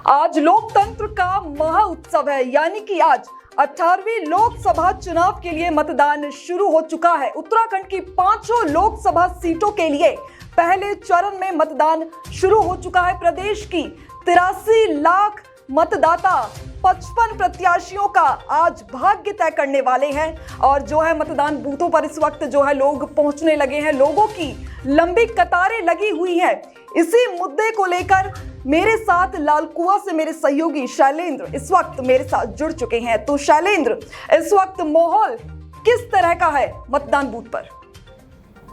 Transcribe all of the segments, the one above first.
आज लोकतंत्र का महा उत्सव है, यानी कि आज 18वीं लोकसभा चुनाव के लिए मतदान शुरू हो चुका है। उत्तराखंड की 5 लोकसभा सीटों के लिए पहले चरण में मतदान शुरू हो चुका है। प्रदेश की 83 लाख मतदाता 55 प्रत्याशियों का आज भाग्य तय करने वाले हैं और जो है मतदान बूथों पर इस वक्त जो है लोग पहुंचने लगे हैं। लोगों की लंबी कतारें लगी हुई हैं। इसी मुद्दे को लेकर मेरे साथ लालकुआं से मेरे सहयोगी शैलेंद्र इस वक्त मेरे साथ जुड़ चुके हैं। तो शैलेंद्र, इस वक्त माहौल किस तरह का है मतदान बूथ पर?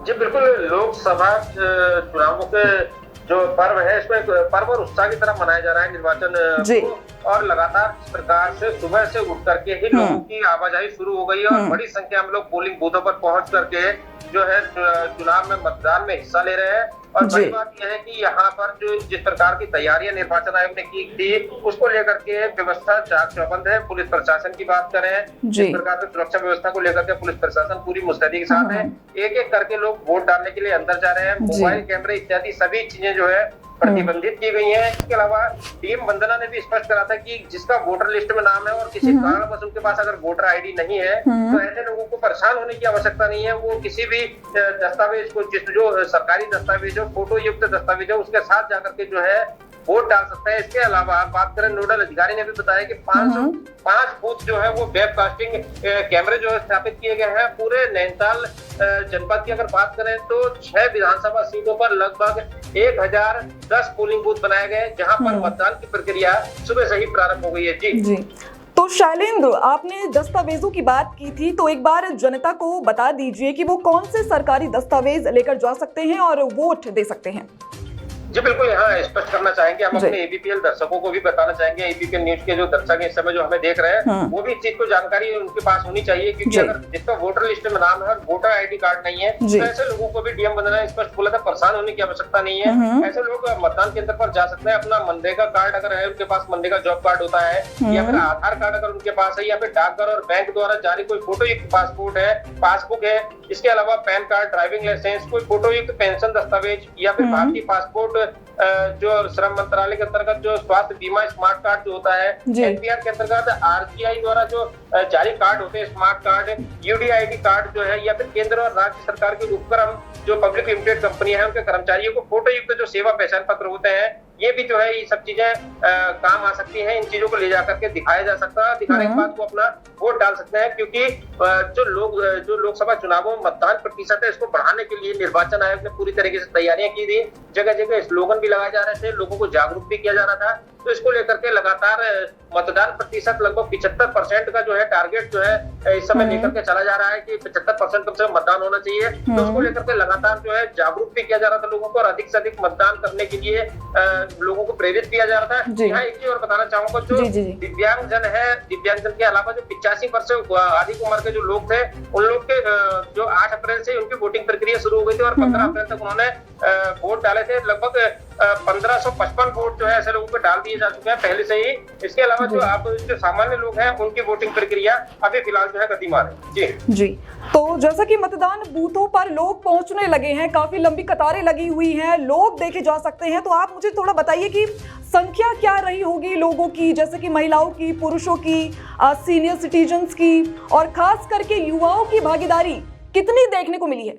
जी बिल्कुल, लोकसभा चुनावों के जो पर्व है इसमें पर्व और उत्साह की तरह मनाया जा रहा है निर्वाचन को, और लगातार इस प्रकार से सुबह से उठ करके ही लोगों की आवाजाही शुरू हो गई है और बड़ी संख्या में लोग पोलिंग बूथों पर पहुंच करके जो है चुनाव में मतदान में हिस्सा ले रहे हैं। और बड़ी बात यह है कि यहाँ पर जो जिस प्रकार की तैयारियां निर्वाचन आयोग ने की थी उसको लेकर के व्यवस्था चाक चौबंद है। पुलिस प्रशासन की बात करें, जिस प्रकार से सुरक्षा व्यवस्था को लेकर के पुलिस प्रशासन पूरी मुस्तैदी के साथ है। एक एक करके लोग वोट डालने के लिए अंदर जा रहे हैं। मोबाइल कैमरे इत्यादि सभी चीजें जो है प्रतिबंधित की गई है। इसके अलावा डीएम वंदना ने भी स्पष्ट करा था कि जिसका वोटर लिस्ट में नाम है और किसी कारणवश उनके पास अगर वोटर आईडी नहीं है तो ऐसे लोगों को परेशान होने की आवश्यकता नहीं है। वो किसी भी दस्तावेज को जो सरकारी दस्तावेज हो, फोटो युक्त दस्तावेज हो, उसके साथ जाकर के जो है वोट डाल सकते हैं। इसके अलावा बात करें, नोडल अधिकारी ने भी बताया कि 505 बूथ जो है वो वेबकास्टिंग कैमरे जो है स्थापित किए गए हैं। पूरे नैनीताल जनपद की अगर बात करें तो 6 विधानसभा सीटों पर लगभग 1010 पोलिंग बूथ बनाए गए, जहां पर मतदान की प्रक्रिया सुबह से ही प्रारंभ हो गई है। जी तो शैलेंद्र, आपने दस्तावेजों की बात की थी, तो एक बार जनता को बता दीजिए कि वो कौन से सरकारी दस्तावेज लेकर जा सकते हैं और वोट दे सकते हैं। जी बिल्कुल, यहाँ स्पष्ट करना चाहेंगे, हम अपने एबीपीएल दर्शकों को भी बताना चाहेंगे, एबीपीएल न्यूज के जो दर्शक इस समय जो हमें देख रहे हैं वो भी इस चीज को जानकारी उनके पास होनी चाहिए, क्योंकि अगर जिसका वोटर लिस्ट में नाम है, वोटर आईडी कार्ड नहीं है, तो ऐसे लोगों को भी डीएम वंदना ने स्पष्ट बोला था परेशान होने की आवश्यकता नहीं है। ऐसे लोग मतदान केंद्र पर जा सकते हैं। अपना मनरेगा कार्ड अगर है, उनके पास मनरेगा जॉब कार्ड होता है, या फिर आधार कार्ड अगर उनके पास है, या फिर डाकघर और बैंक द्वारा जारी कोई फोटो युक्त पासपोर्ट है, पासबुक है, इसके अलावा पैन कार्ड, ड्राइविंग लाइसेंस, कोई फोटो युक्त पेंशन दस्तावेज, या फिर भारतीय पासपोर्ट, जो श्रम मंत्रालय के अंतर्गत जो स्वास्थ्य बीमा स्मार्ट कार्ड जो होता है, एनपीआर के अंतर्गत आरजीआई द्वारा जो जारी कार्ड होते हैं स्मार्ट कार्ड, यूडीआईडी कार्ड जो है, या फिर केंद्र और राज्य सरकार के उपक्रम जो पब्लिक लिमिटेड कंपनी है उनके कर्मचारियों को फोटो युक्त जो सेवा पहचान पत्र होते हैं, ये भी जो है ये सब चीजें काम आ सकती हैं। इन चीजों को ले जाकर के दिखाया जा सकता है, दिखाने के बाद वो अपना वोट डाल सकते हैं। क्योंकि जो लोकसभा चुनावों में मतदान प्रतिशत है इसको बढ़ाने के लिए निर्वाचन आयोग ने पूरी तरीके से तैयारियां की थी। जगह जगह स्लोगन भी लगाए जा रहे थे, लोगों को जागरूक भी किया जा रहा था। तो इसको लेकर के लगातार मतदान प्रतिशत लगभग 75% का जो है टारगेट जो है इस समय लेकर के चला जा रहा है कि 75% कम से कम मतदान होना चाहिए। तो उसको लेकर के लगातार जो है जागरूक भी किया जा रहा था लोगों को, और अधिक से अधिक मतदान करने के लिए लोगों को प्रेरित किया जा रहा था। यहाँ एक चीज और बताना चाहूंगा, जो दिव्यांगजन है, दिव्यांगजन के अलावा जो 85 वर्ष से अधिक उम्र के जो लोग थे, उन लोग के जो 8 अप्रैल से उनकी वोटिंग प्रक्रिया शुरू हो गई थी और 15 अप्रैल तक उन्होंने वोट डाले थे। लगभग 1555 वोट जो है ऐसे लोगों को डाल दिए जा चुके हैं पहले से ही। इसके अलावा जो आप जो सामान्य लोग हैं उनकी वोटिंग प्रक्रिया अभी फिलहाल जो है गतिमान है। जी तो जैसा कि मतदान बूथों पर लोग पहुंचने लगे हैं, काफी लंबी कतारें लगी हुई हैं, लोग देखे जा सकते हैं, तो आप मुझे थोड़ा बताइए कि संख्या क्या रही होगी लोगों की, जैसे कि महिलाओं की, पुरुषों की, सीनियर सिटीजन्स की, और खास करके युवाओं की भागीदारी कितनी देखने को मिली है?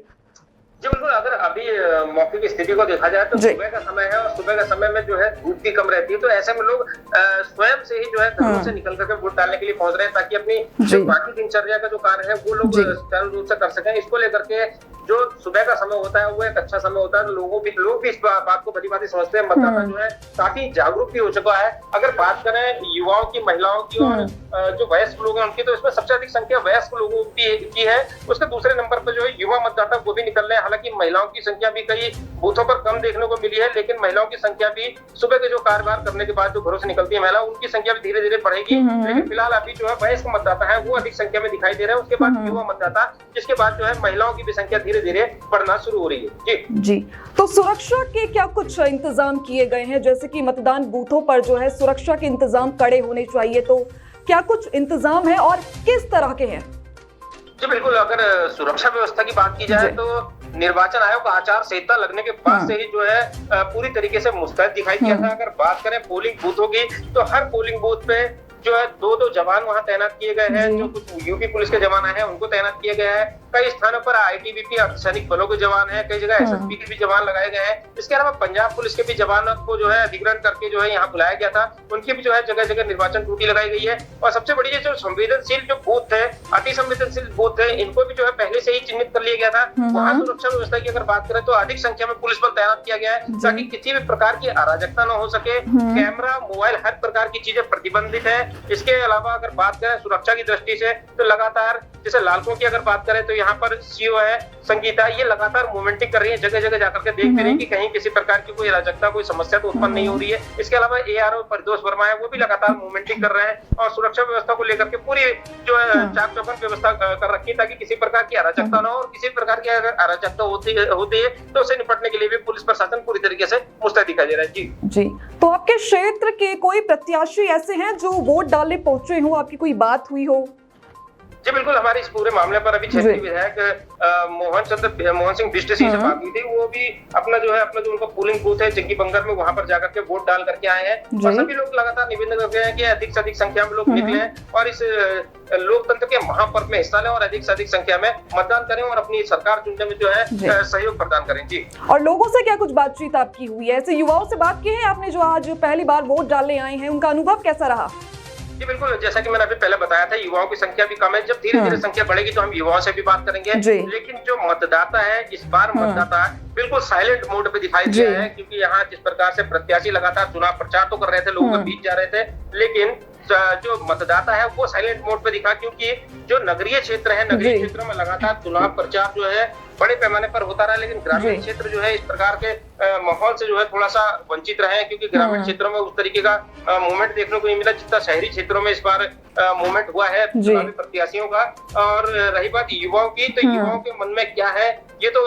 जी बिल्कुल, अगर अभी मौके की स्थिति को देखा जाए तो सुबह का समय है और सुबह का समय में जो है धूप भी कम रहती है, तो ऐसे में लोग स्वयं से ही जो है घरों से निकल करके वोट डालने के लिए पहुंच रहे हैं, ताकि अपनी जो बाकी दिनचर्या का जो कार्य है वो लोग सुचारू रूप से कर सकें। इसको लेकर के जो सुबह का समय होता है वो एक अच्छा समय होता है। लोग भी इस बात को भली भांति समझते हैं। मतदाता जो है काफी जागरूक भी हो चुका है। अगर बात करें युवाओं की, महिलाओं की और जो वयस्क लोग हैं उनकी, तो इसमें सबसे अधिक संख्या वयस्क लोगों की है। उसके दूसरे नंबर पर जो है युवा मतदाता वो भी निकल रहे हैं। हालांकि महिलाओं की संख्या भी कई बूथों पर कम देखने को मिली है, लेकिन महिलाओं की संख्या भी सुबह के जो कार्यभार करने के बाद जो घरों से निकलती है महिला, उनकी संख्या भी धीरे धीरे बढ़ेगी। लेकिन फिलहाल अभी जो है वयस्क मतदाता है वो अधिक संख्या में दिखाई दे रहे हैं। उसके बाद युवा मतदाता, जिसके बाद जो है महिलाओं की भी संख्या धीरे धीरे बढ़ना शुरू हो रही है। जी तो सुरक्षा के क्या कुछ इंतजाम किए गए हैं? जैसे कि मतदान बूथों पर जो है सुरक्षा के इंतजाम कड़े होने चाहिए, तो क्या कुछ इंतजाम है और किस तरह के हैं? जी बिल्कुल, अगर सुरक्षा व्यवस्था की बात की जाए तो निर्वाचन आयोग का आचार संहिता लगने के बाद से ही जो है पूरी तरीके से मुस्तैद दिखाई दिया था। अगर बात करें पोलिंग बूथों की, तो हर पोलिंग बूथ पे जो है 2-2 जवान वहां तैनात किए गए हैं। जो कुछ यूपी पुलिस के जवान हैं उनको तैनात किया गया है। कई स्थानों पर आईटीबीपी अर्धसैनिक बलों के जवान हैं, कई जगह एसएसबी के भी जवान लगाए गए हैं। इसके अलावा पंजाब पुलिस के भी जवानों को जो है अधिग्रहण करके जो है यहाँ बुलाया गया था, उनकी भी जो है जगह जगह निर्वाचन ड्यूटी लगाई गई है। और सबसे बड़ी जो संवेदनशील जो बूथ है, अति संवेदनशील बूथ है, इनको भी जो है पहले से ही चिन्हित कर लिया गया था। वहाँ सुरक्षा व्यवस्था की अगर बात करें तो अधिक संख्या में पुलिस बल तैनात किया गया है ताकि किसी भी प्रकार की अराजकता न हो सके। कैमरा, मोबाइल, हर प्रकार की चीजें प्रतिबंधित है। इसके अलावा अगर बात करें सुरक्षा की दृष्टि से तो लगातार, जैसे लालकों की अगर बात करें तो यहाँ पर सीओ है संगीता, ये लगातार मूवमेंटिंग कर रही है, जगह जगह जाकर के देखते रहे कि कहीं किसी प्रकार की कोई अराजकता, कोई समस्या तो उत्पन्न नहीं हो रही है। इसके अलावा एआरओ परितोष वर्मा है, वो भी लगातार मूवमेंटिंग कर रहे हैं और सुरक्षा व्यवस्था को लेकर के पूरी जो है चाक चौबंद व्यवस्था कर रखी है ताकि किसी प्रकार की अराजकता न हो। और किसी प्रकार की अगर अराजकता होती है तो उससे निपटने के लिए भी पुलिस प्रशासन पूरी तरीके से मुस्तैद दिखाई दे रहा है। जी, तो आपके क्षेत्र के कोई प्रत्याशी ऐसे हैं जो वोट डालने पहुंचे हो, आपकी कोई बात हुई हो? जी बिल्कुल, हमारे इस पूरे मामले पर अभी क्षेत्रीय विधायक मोहन सिंह बिष्ट से बात हुई थी। वो भी अपना जो उनका पोलिंग बूथ है जंगी बंगर में, वहां पर जाकर के वोट डाल करके आए हैं। और सभी लोग लगातार निवेदन कर रहे हैं कि अधिक से अधिक संख्या में लोग निकले और इस लोकतंत्र के महापर्व में हिस्सा लें और अधिक से अधिक संख्या में मतदान करें और अपनी सरकार चुनने में जो है सहयोग प्रदान करें। जी, और लोगों से क्या कुछ बातचीत आपकी हुई है? ऐसे युवाओं से बात की है आपने जो आज पहली बार वोट डालने आए हैं, उनका अनुभव कैसा रहा? जी बिल्कुल, जैसा कि मैंने अभी पहले बताया था, युवाओं की संख्या भी कम है। जब धीरे धीरे संख्या बढ़ेगी तो हम युवाओं से भी बात करेंगे। लेकिन जो मतदाता है, इस बार मतदाता बिल्कुल साइलेंट मोड पे दिखाई दिया है, क्योंकि यहाँ जिस प्रकार से प्रत्याशी लगातार चुनाव प्रचार तो कर रहे थे, लोगों के बीच जा रहे थे, लेकिन जो मतदाता है वो साइलेंट मोड पे दिखा, क्योंकि जो नगरीय क्षेत्र है, नगरीय क्षेत्रों में लगातार चुनाव प्रचार जो है बड़े पैमाने पर होता रहा, लेकिन ग्रामीण क्षेत्र जो है इस प्रकार के माहौल से जो है थोड़ा सा वंचित रहे हैं, क्योंकि ग्रामीण क्षेत्रों में उस तरीके का मूवमेंट देखने को नहीं मिला जितना शहरी क्षेत्रों में इस बार मूवमेंट हुआ है चुनावी प्रत्याशियों का। और रही बात युवाओं की, तो युवाओं के मन में क्या है ये तो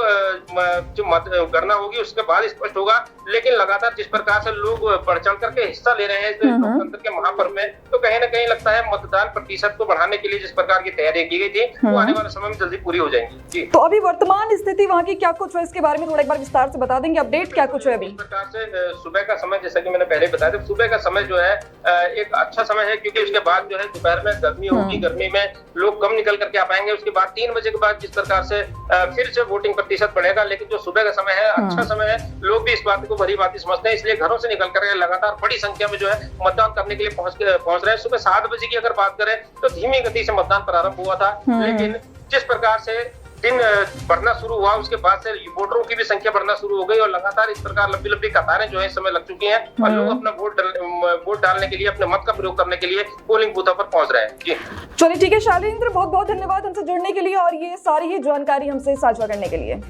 जो गणना होगी उसके बाद स्पष्ट होगा। लेकिन लगातार जिस प्रकार से लोग बढ़ चढ़ करके हिस्सा ले रहे हैं इस लोकतंत्र के महापर्व में, तो कहीं ना कहीं लगता है मतदान प्रतिशत को बढ़ाने के लिए जिस प्रकार की तैयारी की गई थी वो आने वाले समय में जल्दी पूरी हो जाएंगी। जी, तो अभी वर्तमान स्थिति वहाँ की क्या कुछ है, इसके बारे में थोड़ा एक बार विस्तार से बता देंगे, अपडेट क्या कुछ है अभी? इस प्रकार से सुबह का समय, जैसा कि मैंने पहले बताया था, सुबह का समय जो है एक अच्छा समय है, क्योंकि उसके बाद जो है दोपहर में गर्मी होगी, गर्मी में लोग कम निकल करके आ पाएंगे। उसके बाद 3 बजे के बाद जिस प्रकार से फिर से वोटिंग प्रतिशत बढ़ेगा, लेकिन जो सुबह का समय है अच्छा समय है, लोग भी इस बात को भली भांति समझते हैं, इसलिए घरों से निकल कर लगातार बड़ी संख्या में जो है मतदान करने के लिए पहुंच रहे हैं। सुबह 7 बजे की अगर बात करें तो धीमी गति से मतदान प्रारंभ हुआ था, लेकिन जिस प्रकार से दिन बढ़ना शुरू हुआ उसके बाद से वोटरों की भी संख्या बढ़ना शुरू हो गई और लगातार इस प्रकार लंबी लंबी कतारें जो है इस समय लग चुकी हैं और लोग अपना वोट डालने के लिए, अपने मत का प्रयोग करने के लिए पोलिंग बूथों पर पहुंच रहे हैं। जी चलिए ठीक है शैलेंद्र, बहुत बहुत धन्यवाद हमसे जुड़ने के लिए और ये सारी ही जानकारी हमसे साझा करने के लिए।